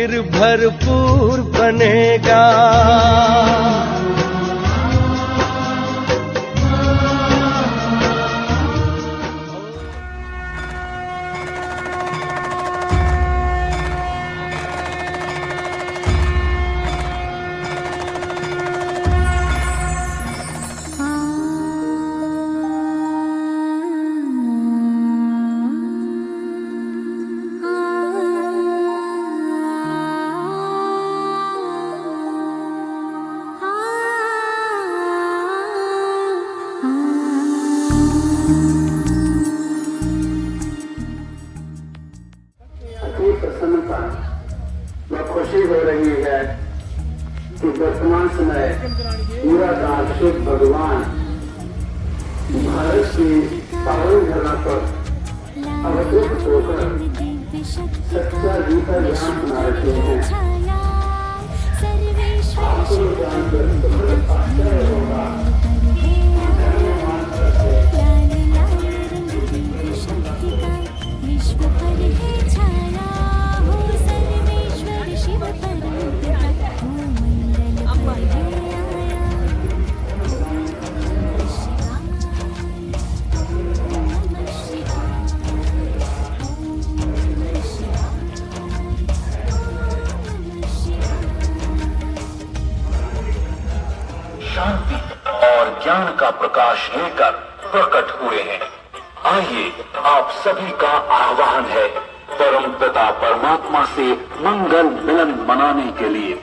फिर भरपूर बनेगा। प्रसन्नता व खुशी हो रही है कि वर्तमान समय पूरा दार्शनिक भगवान भारत की पावन धरा पर अवतरित होकर सच्चा गीता ज्ञान सुना रहे हैं। आपको जानकर बहुत आश्चर्य होगा। शांति और ज्ञान का प्रकाश लेकर प्रकट हुए हैं। आइए आप सभी का आह्वान है परम पिता परमात्मा से मंगल मिलन मनाने के लिए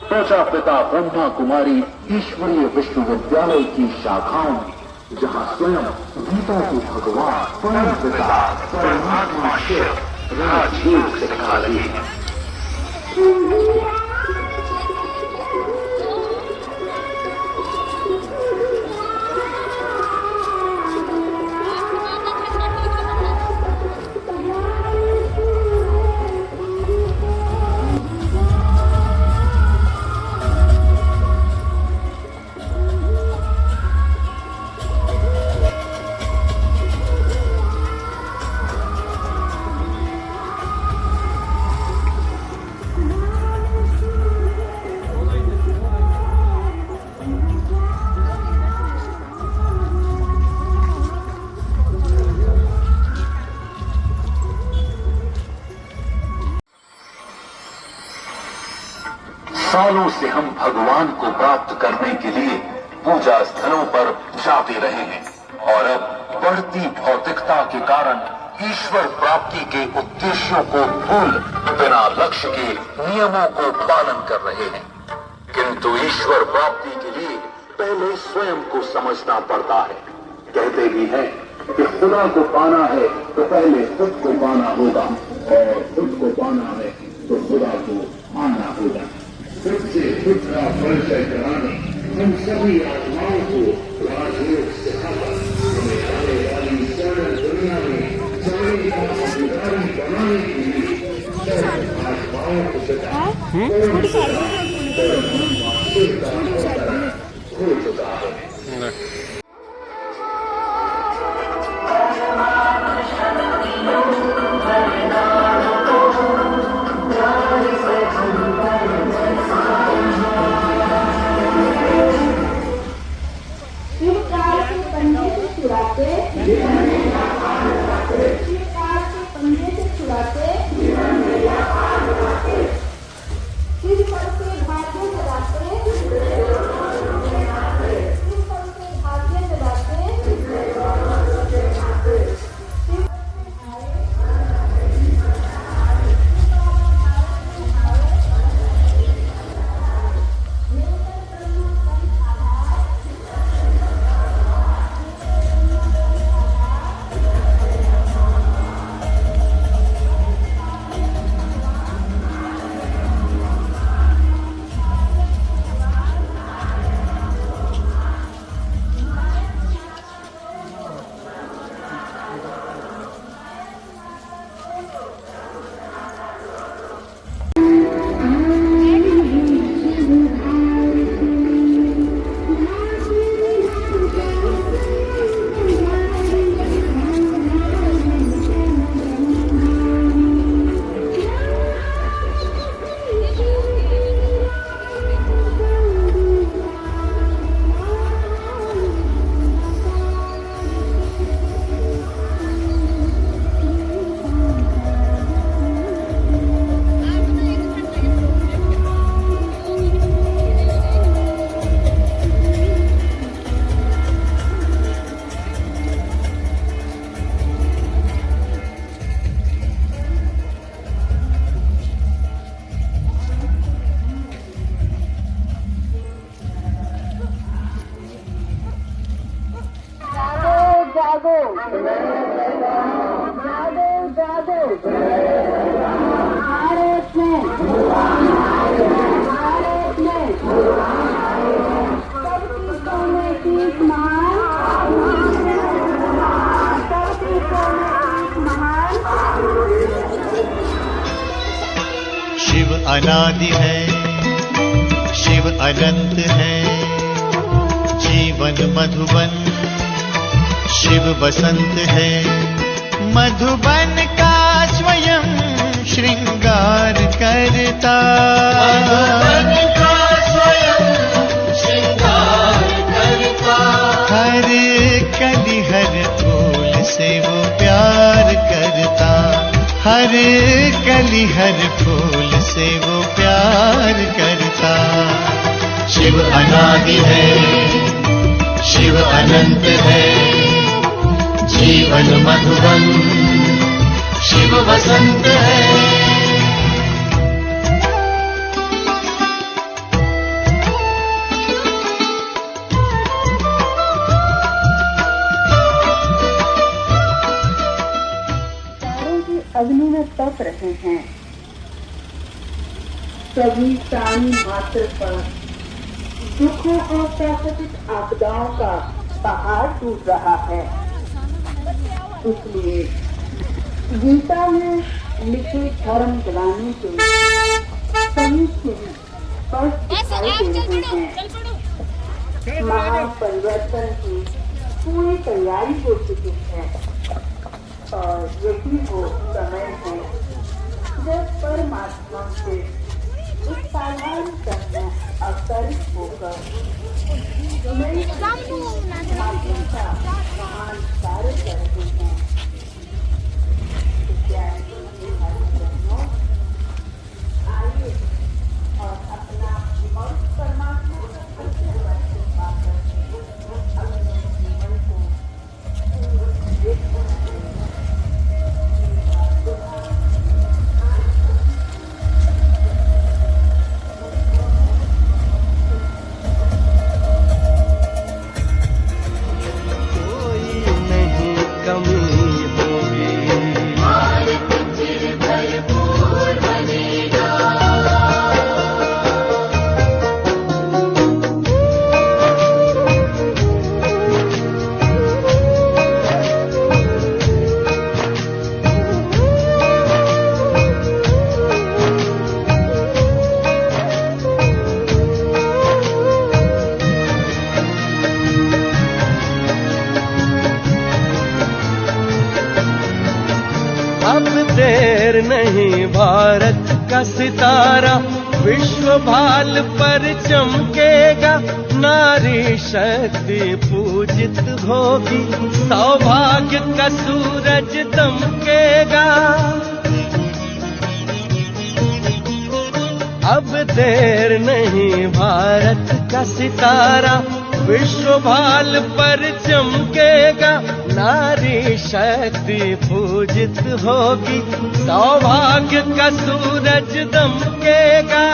प्रजापिता ब्रह्मा कुमारी ईश्वरीय विश्वविद्यालय की शाखाओं में, जहां स्वयं गीता के भगवान परम पिता परमात्मा शिव राजयोग सिखा रहे हैं। सालों से हम भगवान को प्राप्त करने के लिए पूजा स्थलों पर जाते रहे हैं और अब बढ़ती भौतिकता के कारण ईश्वर प्राप्ति के उद्देश्यों को भूल बिना लक्ष्य के नियमों को पालन कर रहे हैं। किंतु ईश्वर प्राप्ति के लिए पहले स्वयं को समझना पड़ता है। कहते भी हैं कि खुदा को पाना है तो पहले खुद को पाना होगा और खुद को पाना है तो खुदा को मानना होगा। खुद से खुद का परिचय कराने हम सभी आत्माओं को राजयोग सिखाकर हमें आने वाली सरल दुनिया में सभी का अधिकारी बनाने के लिए सब आत्माओं को हो चुका है। जागो जागो जागो भारत में सबकी सोने की महान सबकी सोने की महान। शिव अनादि है, शिव अनंत है, जीवन मधुबन शिव बसंत है। मधुबन का स्वयं श्रृंगार करता, मधुबन का स्वयं श्रृंगार करता। हर कली हर फूल से वो प्यार करता, हर कली हर फूल से वो प्यार करता। शिव अनादि है, शिव अनंत है, जीवन मधुबन शिव बसंत है। अग्नि में तप रहे हैं, सभी प्राणी मात्र पर दुखों और प्राकृतिक आपदाओं का पहाड़ टूट रहा है। इसलिए गीता में लिखे धर्म दिलाने के सभी स्पष्ट दिखाई दे रहे हैं। महापरिवर्तन की पूरी तैयारी हो चुकी है और यही वो समय है जब परमात्मा से इस साधारण कर्म में अवतरित होकर नई माध्यम का महान कार्य कर रहे हैं। आइए और अपना और परमात्मा का परिवर्तन पाकर अपने जीवन को देर नहीं भारत का सितारा विश्व भाल पर चमकेगा। नारी शक्ति पूजित होगी, सौभाग्य का सूरज दमकेगा। अब देर नहीं भारत का सितारा विश्व भाल पर चमकेगा। नारी शक्ति पूजित होगी, सौभाग्य का सूरज दमकेगा।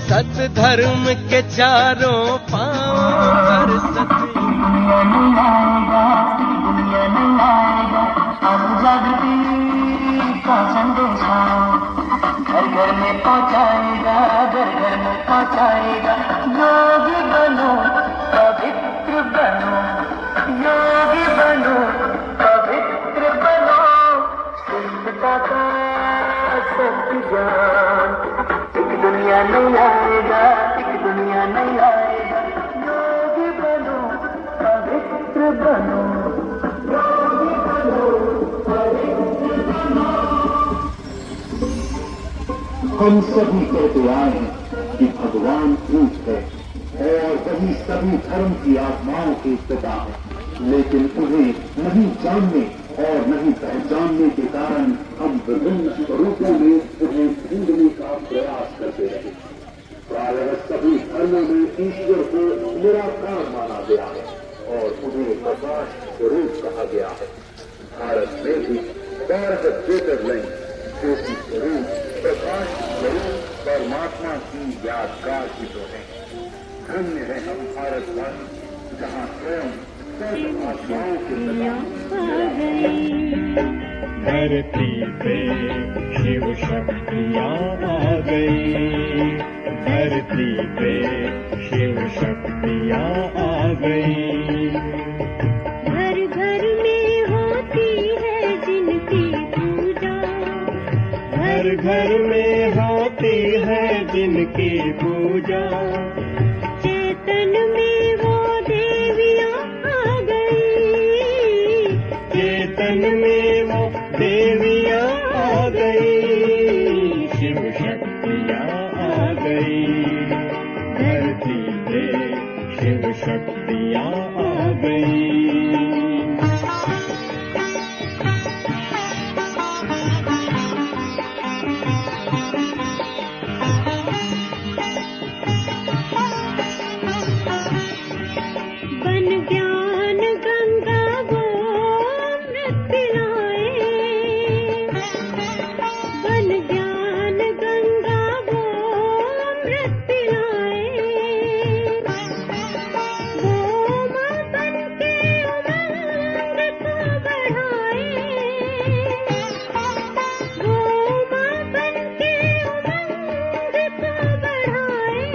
सत धर्म के चारों पांव पर दुनिया नहीं आएगा, अब जागृति का संदेशा घर घर में पहुंचाएगा, घर घर में पहुंचाएगा। योगी बनो पवित्र बनो, योगी बनो पवित्र बनो, शुद्धता का सत्य ज्ञान। एक दुनिया नहीं आएगा, एक दुनिया नहीं आएगा। योगी बनो पवित्र बनो, योगी बनो पवित्र बनो। हम सभी कहते आए हैं कि भगवान एक है और वही सभी धर्म की आत्माओं की पिता है, लेकिन उन्हें नहीं जानने और नहीं पहचानने के कारण हम विभिन्न स्वरूपों में उन्हें ढूंढने का प्रयास करते रहे। प्रायः सभी धर्मों में ईश्वर को निराकार माना गया है और उन्हें प्रकाश स्वरूप कहा गया है। भारत में भी 12 ज्योतिर्लिंग ज्योति स्वरूप प्रकाश स्वरूप परमात्मा की यादगार की तो है। धन्य है हम भारतवासी जहाँ स्वयं शिव शक्तियाँ आ गई। धरती पे शिव शक्तियाँ आ गई। धरती पे शिव शक्तियाँ आ गई। घर घर में होती है जिनकी पूजा। घर घर में होती है जिनकी पूजा। चेतन में वो देवियाँ आ गई। चेतन में वो देवियाँ आ गई। शिव शक्तियाँ आ गई। धरती पे शिव शक्तियाँ आ गई। बन ज्ञान गंगा वो अमृत पिलाए। बन ज्ञान गंगा वो अमृत पिलाए। वो माँ बन के उमंग को बढ़ाए। वो माँ बन के उमंग को बढ़ाए।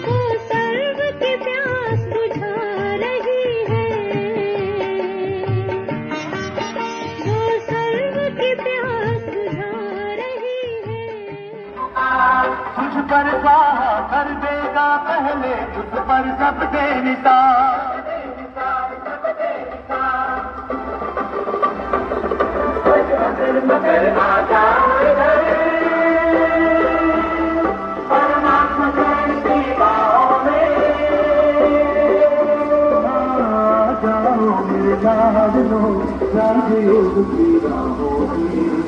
वो सर्व की प्यास बुझा रही है। वो सर्व की प्यास बुझा रही है। तुझ पर साहा कर देगा पहले, तुझ पर सबके निसार। मगर आ जाओ इधर, परमात्मा की बाहों में। आ जाओ मेरे लाडलो, राजयोग की राहों में।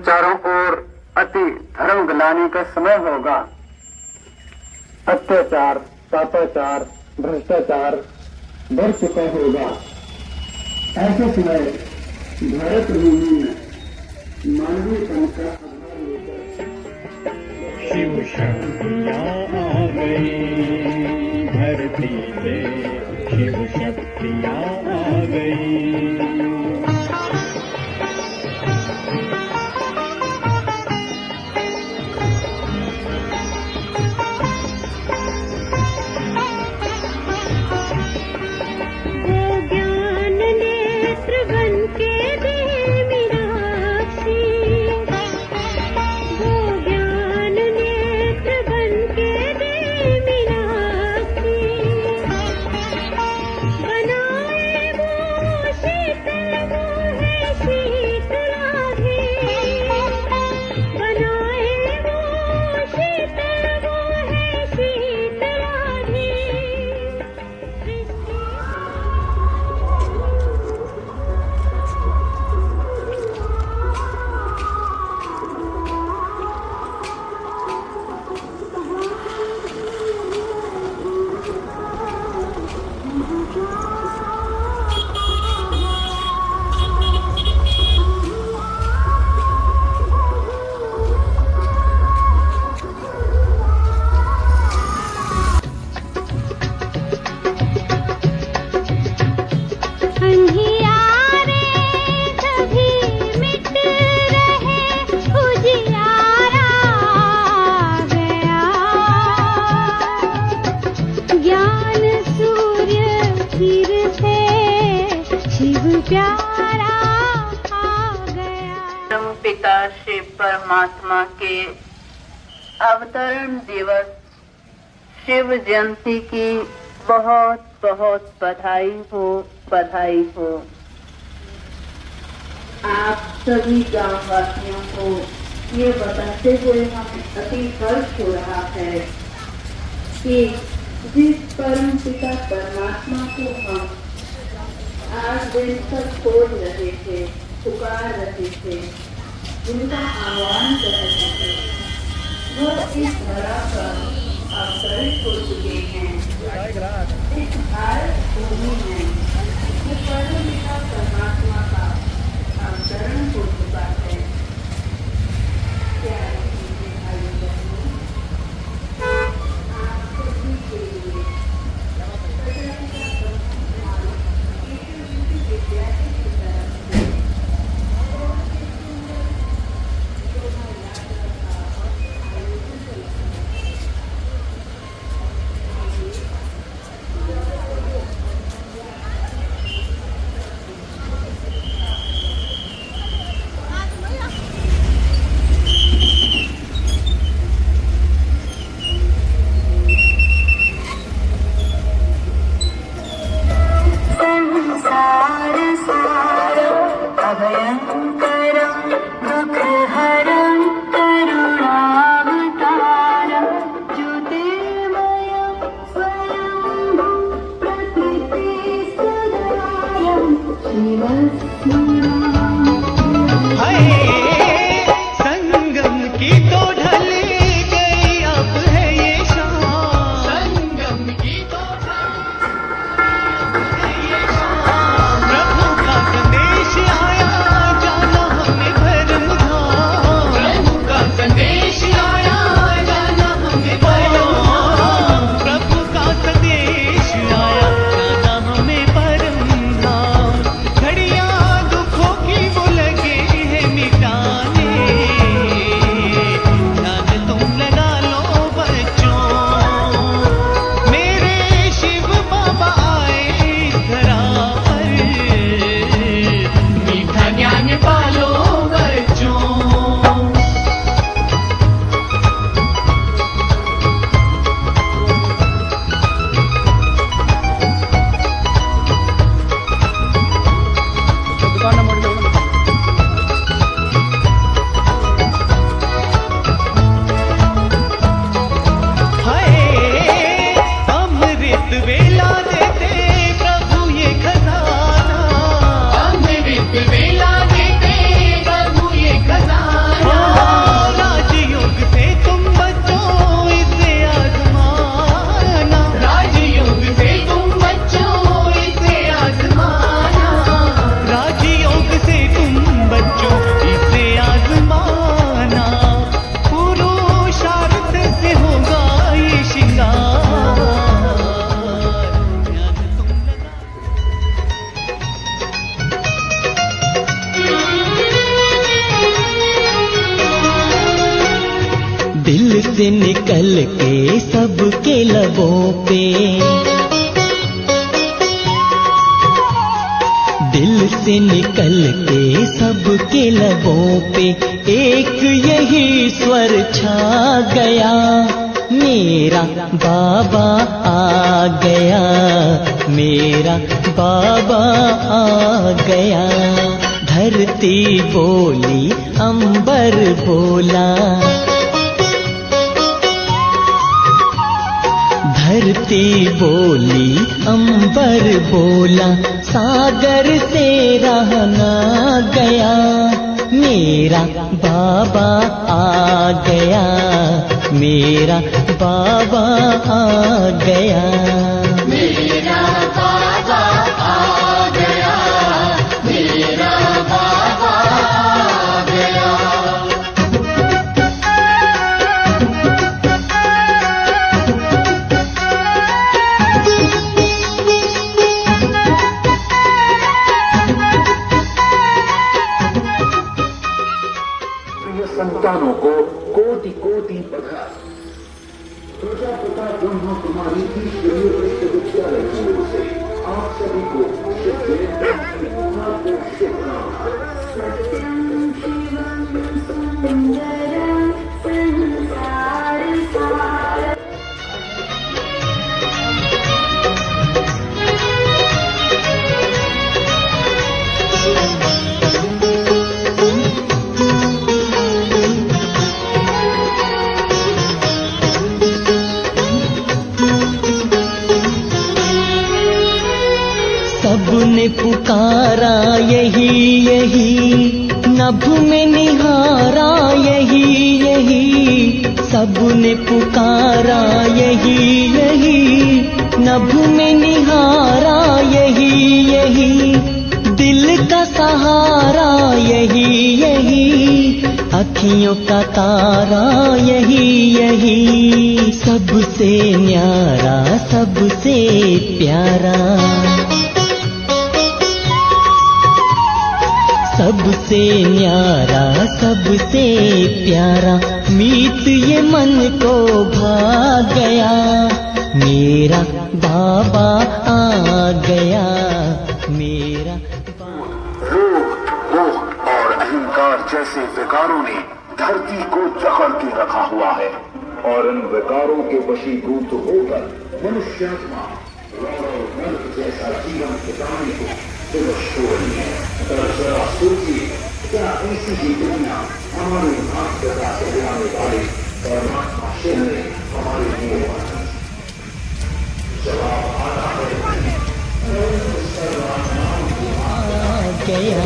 चारों ओर अति धर्म ग्लानि का समय होगा। अत्याचार, पापाचार, भ्रष्टाचार बढ़ चुका होगा। ऐसे समय भारत भूमि में मानवीयपन का आधार लेकर शिव शक्तियाँ आ गई। धरती पे शिव शक्तियाँ आ गई। प्यारा पिता शिव परमात्मा के अवतरण दिवस शिव जयंती की बहुत बहुत बधाई हो, बधाई हो। आप सभी गांव वासियों को ये बताते हुए हमें अति हर्ष हो रहा है कि जिस परम पिता परमात्मा को हम आज दिन तक खोज रहे थे, पुकार रहे थे, जिनका आह्वान कर रहे थे, वो इस धरा पर अवतरित हो चुके हैं। इस भारत भूमि में जो परम पिता परमात्मा का अवतरण हो चुका है। क्या भाई बहनों, आप सभी के लिए दिल से निकल के सबके लबों पे, दिल से निकल के सबके लबों पे एक यही स्वर छा गया, मेरा बाबा आ गया, मेरा बाबा आ गया। धरती बोली अंबर बोला, धरती बोली अंबर बोला, सागर से रह ना गया, मेरा बाबा आ गया, मेरा बाबा आ गया, मेरा बाबा आ गया, मेरा बाबा आ गया। संतानों को कोटि कोटि बधाई। प्रजापिता ब्रह्मा कुमारी ईश्वरीय विश्वविद्यालय की ओर से आप सभी को शुभ जयंती की हार्दिक शुभकामनाएं। सत्यं शिवं सुंदर संसार सार। सबने पुकारा यही यही, नभ में निहारा यही यही। सबने पुकारा यही यही, नभ में निहारा यही यही। दिल का सहारा यही यही, अखियों का तारा यही यही। सबसे न्यारा सबसे प्यारा, सबसे न्यारा सबसे प्यारा। मीत ये मन को भा गया, मेरा बाबा आ गया, मेरा रोग, मोह और अहंकार जैसे विकारों ने धरती को जकड़ के रखा हुआ है, और इन विकारों के वशीभूत होकर मनुष्यात्मा जैसा जीवन बिताने को दिवस है। जरा सोचिए, क्या ऐसी ही दुनिया हमारे मानवता से दिलाने वाले परमात्मा शिव ने हमारे लिए बनाई? जवाब आता है आ गया,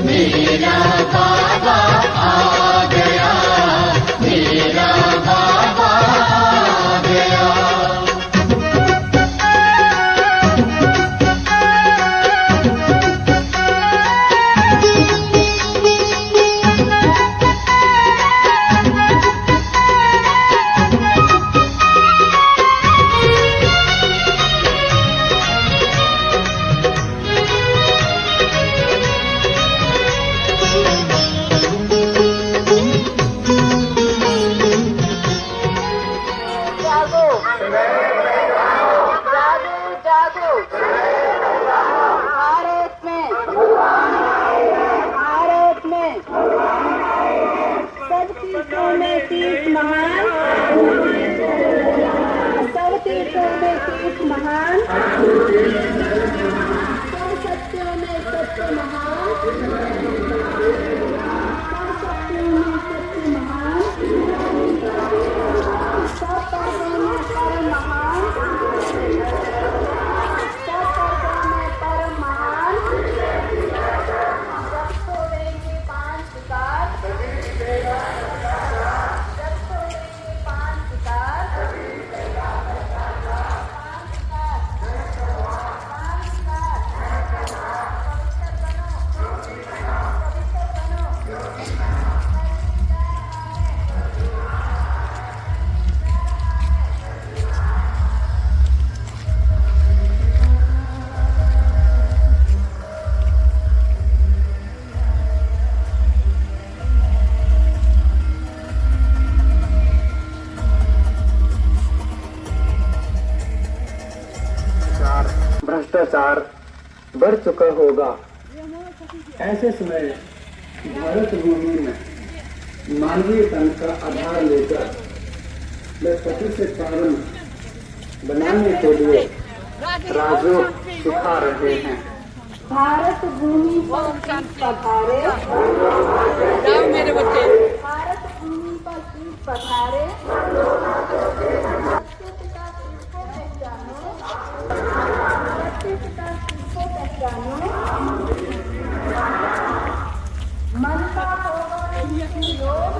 मेरा बाबा आ गया, मेरा बाबा आ गया। भ्रष्टाचार बढ़ चुका होगा। ऐसे समय भारत भूमि में मानवीय तन का आधार लेकर वे सती से पावन बनाने के लिए राजयोग सिखा रहे हैं। भारत भूमि पर शीत पधारे, मेरे बच्चे भारत भूमि पर शीत पधारे। पिता को पहचानो, पिता को पहचानो। मन का होगा नीति योग,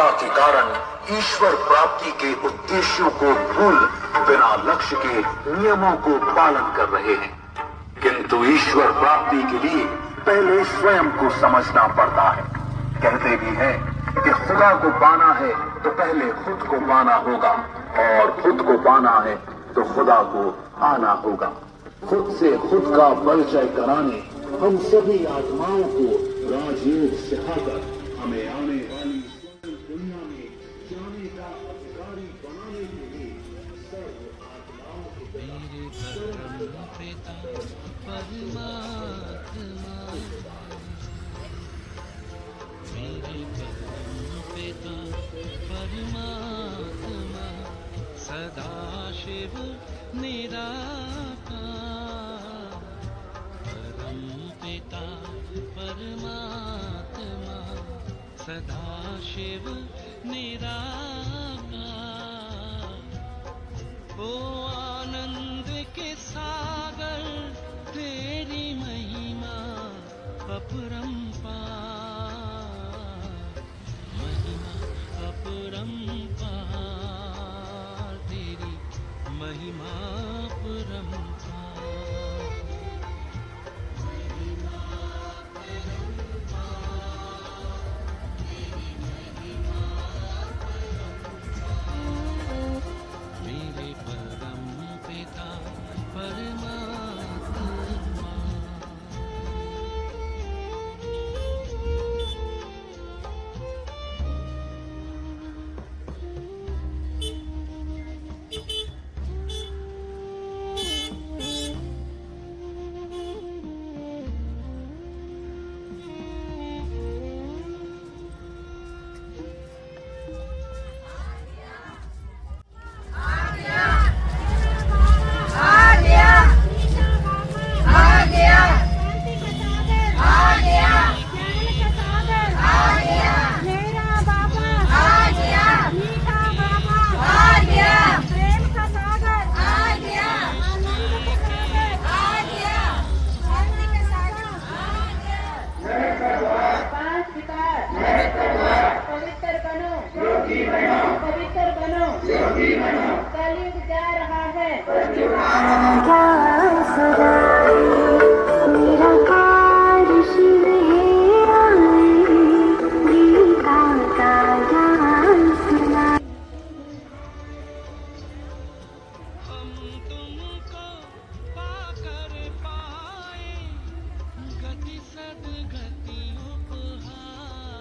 औदार्यता के कारण ईश्वर प्राप्ति के उद्देश्यों को भूल बिना लक्ष्य के नियमों को पालन कर रहे हैं। किंतु ईश्वर प्राप्ति के लिए पहले स्वयं को समझना पड़ता है। कहते भी हैं कि खुदा को पाना है तो पहले खुद को पाना होगा, और खुद को पाना है तो खुदा को आना होगा। खुद से खुद का परिचय कराने हम सभी आत्माओं को राजयोग सिखाकर हमें आने वाली दुनिया में जाने का अधिकारी बनाने के लिए सर्व आत्माओं सदाशिव निराकार परम पिता परमात्मा सदाशिव निराकार। ओ आनंद के सागर तेरी महिमा अपरंपार, महिमा अपरंपार, तेरी महिमा अपरंपार। मेरे परम पिता परमात्मा कलयुग जा रहा है। हम तुमको पाकर पाए गति सदगति उपहार,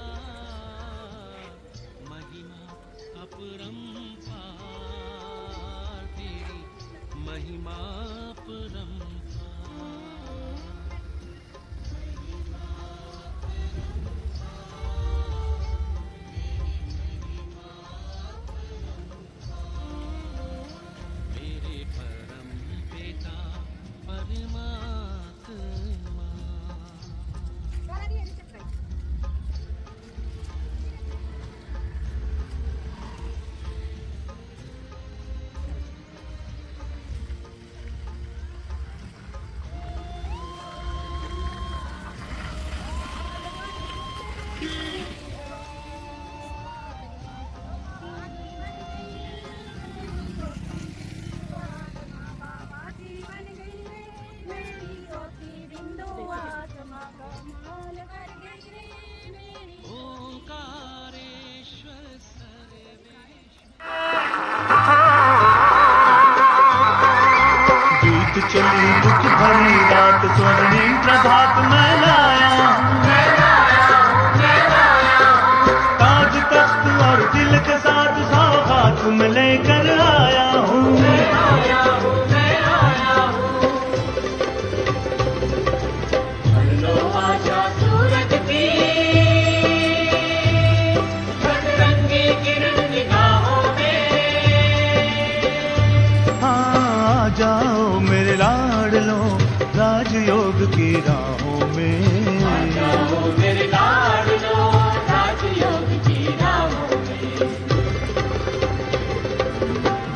महिमा अपरंपार, तेरी महिमा अपरंपार। मेरे परम पिता परमात्मा ओंकारेश्वर सर्वेश्वर। बीत चली दुख भरी रात स्वर्णिम प्रभात में लाया ताज तख्त और दिल के साथ सौगात में लेकर आया हूँ। जाओ मेरे लाडलो राजयोग की राहों में, जाओ मेरे लाडलो राजयोग की राहों में।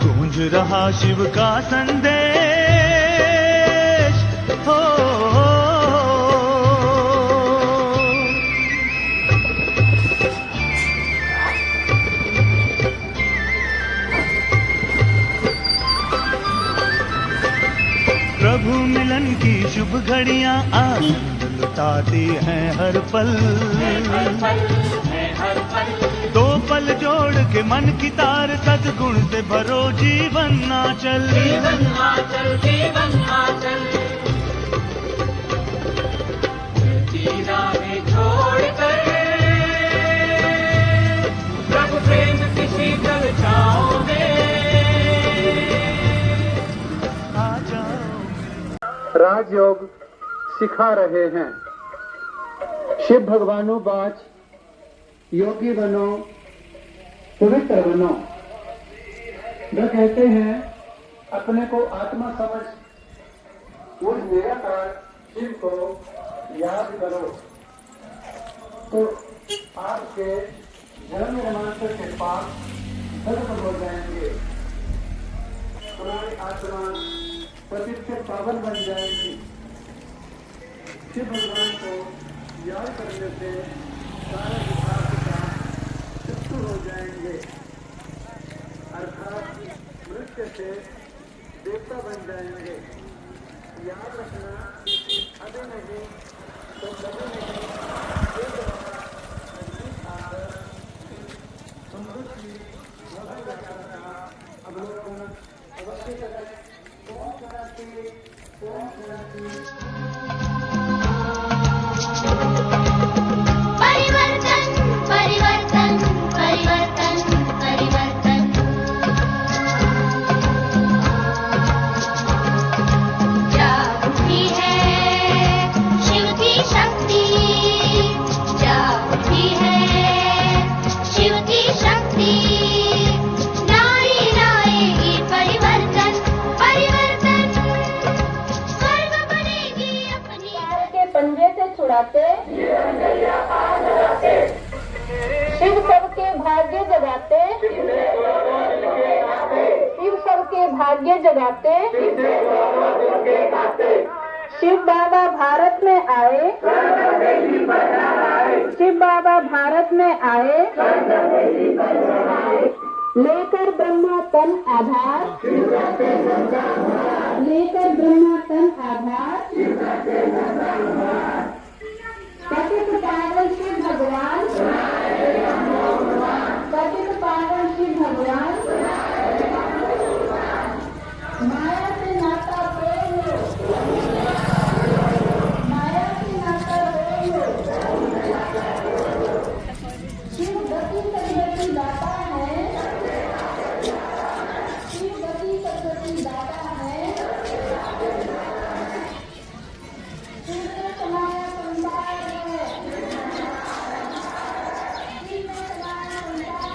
गूंज रहा शिव का संदेश हो, की शुभ घड़ियां आनंद लुटाती हैं हर पल। दो पल जोड़ के मन की तार सद्गुण से भरो जीवन आंचल। प्रभु प्रेम की शीतल छाओं में आ जाओ। राजयोग सिखा रहे हैं। शिव भगवानुवाच योगी बनो पवित्र बनो। वे कहते हैं अपने को आत्मा समझ उस निराकार शिव को याद करो तो आपके जन्म निर्माण के पास धर्म हो जाएंगे। तुम्हारी आत्मा पवित्र पावन बन जाएगी। शिव भगवान को याद करने से सारे विकास का चक्षु हो जाएंगे, अर्थात मृत्यु से देवता बन जाएंगे। याद रखना अभी नहीं तो कभी नहीं एक बार नजदीक आकर समृद्धि वही रखा अवलोकन अवश्य करें। ओम शांति, ओम शांति। परिवर्तन परिवर्तन परिवर्तन परिवर्तन। जागती है शिव की शक्ति, जागती है शिव की शक्ति। नारी लाएगी परिवर्तन परिवर्तन। स्वर्ग बनेगी अपनी के पंजे से छुड़ाते शिव सबके भाग्य जगाते, शिव सबके भाग्य जगाते। शिव बाबा भारत में आए, शिव बाबा भारत में आए। लेकर ब्रह्मा तन आधार, लेकर ब्रह्मा तन आधार। पतित पावन शिव भगवान, पतित पावन शिव भगवान। माया से नाता तोड़ लो, माया से नाता तोड़ लो। शिव गति सदगति दाता है, शिव गति सदगति दाता है। शिव में समाया संसार है, शिव में समाया संसार है।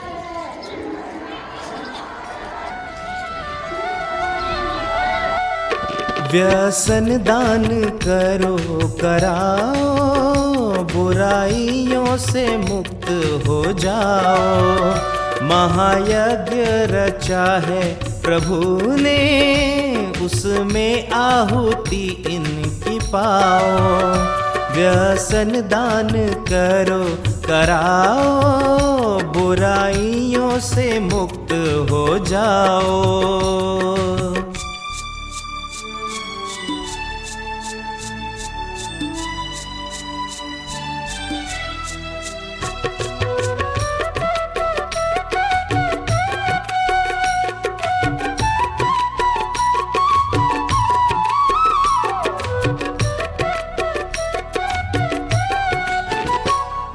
व्यसन दान करो कराओ, बुराइयों से मुक्त हो जाओ। महायज्ञ रचा है प्रभु ने, उसमें आहुति इनकी पाओ। व्यसन दान करो कराओ, बुराइयों से मुक्त हो जाओ।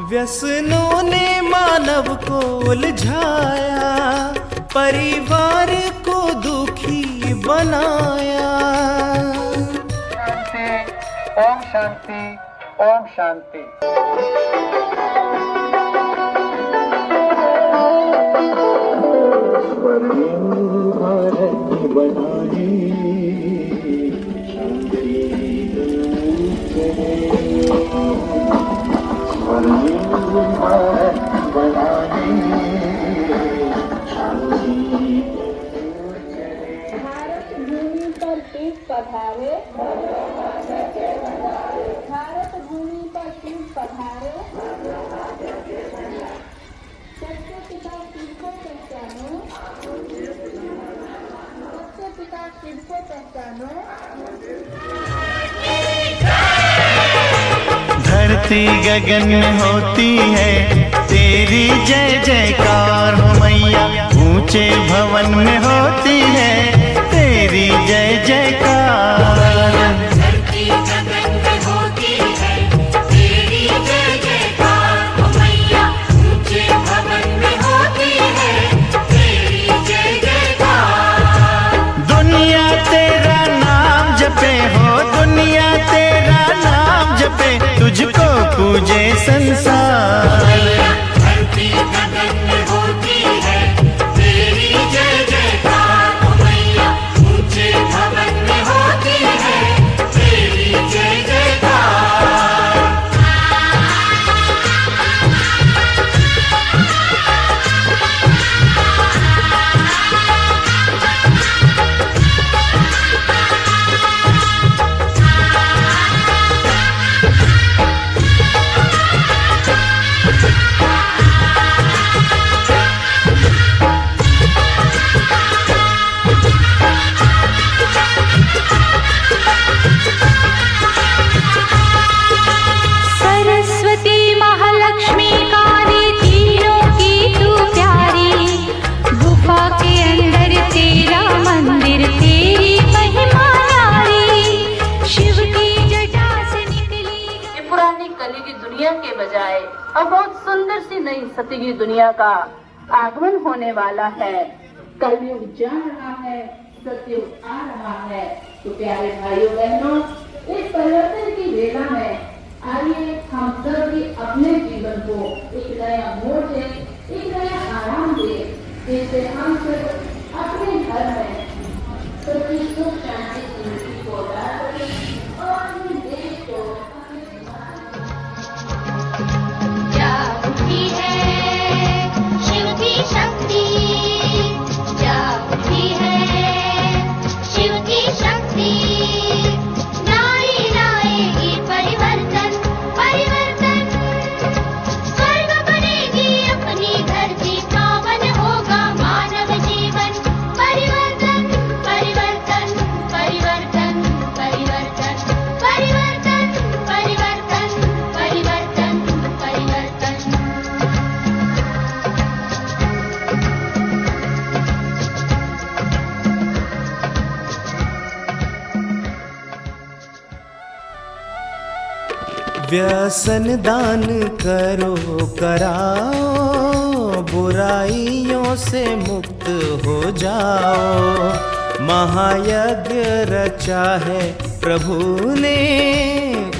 व्यसनों ने मानव को उलझाया, परिवार को दुखी बनाया। शांति, ओम शांति, ओम शांति। भारत बनाए भारत भूमि पर शिव पधारे, भारत भूमि पर शिव पधारे। सबसे पिता शिव को पहचानो, सबसे पिता शिव को पहचानो। धरती गगन में होती है तेरी जय जयकार हो मैया। ऊंचे भवन में होती है तेरी जय जयकार। धरती गगन में होती है तेरी जय जयकार हो मैया। ऊंचे भवन में होती है तेरी जय जयकार। दुनिया तेरा नाम जपे हो, दुनिया तेरा नाम जपे, तुझको पूजे संसार। धरती गगन में होती है तेरी जय जयकार हो मैया। ऊंचे भवन में होती है तेरी जय जयकार। सरस्वती महालक्ष्मी काली तीनों की तू प्यारी। गुफा के अंदर तेरा मंदिर तेरी महिमा न्यारी। शिव की जटा से निकली ये पुरानी कली की दुनिया के बजाय अब बहुत सुंदर सी नई सतयुगी दुनिया का आगमन होने वाला है। कलयुग जा रहा है, सतयुग आ रहा है। तो प्यारे भाइयों बहनों, इस परिवर्तन की वेला में आइए हम सब भी अपने जीवन को एक नया मोड़ दें, एक नया आराम दें, जिससे हम सब अपने घर में सबकी सुख शांति जिंदगी को ला सकें और अपने देश को जागती है शिव की शक्ति। जागती है शिव की शक्ति। नारी लाएगी परिवर्तन परिवर्तन। स्वर्ग बनेगी अपनी धरती, पावन होगा मानव जीवन। परिवर्तन परिवर्तन परिवर्तन परिवर्तन परिवर्तन परिवर्तन परिवर्तन परिवर्तन। व्यसन दान करो कराओ, बुराइयों से मुक्त हो जाओ। महायज्ञ रचा है प्रभु ने,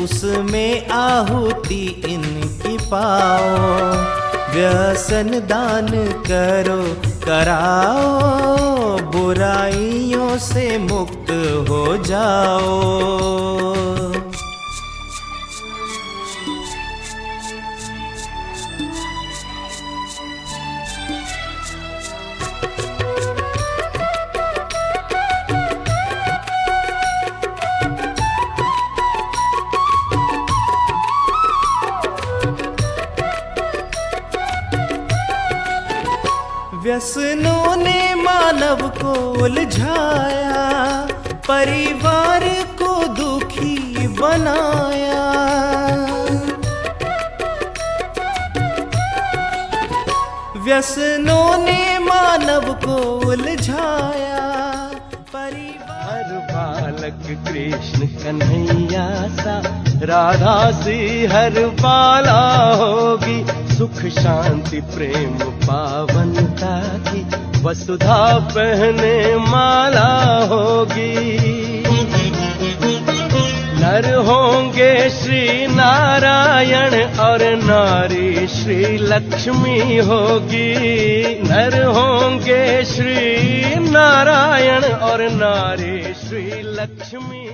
उसमें आहुति इनकी पाओ। व्यसन दान करो कराओ, बुराइयों से मुक्त हो जाओ। व्यसनों ने मानव को उलझाया, परिवार को दुखी बनाया। व्यसनों ने मानव को उलझाया, हर बालक कृष्ण कन्हैया सा, राधा सी हर बाला होगी। सुख शांति प्रेम पावनता की, वसुधा पहने माला होगी। नर होंगे श्री नारायण और नारी श्री लक्ष्मी होगी। नर होंगे श्री नारायण और नारी श्री लक्ष्मी।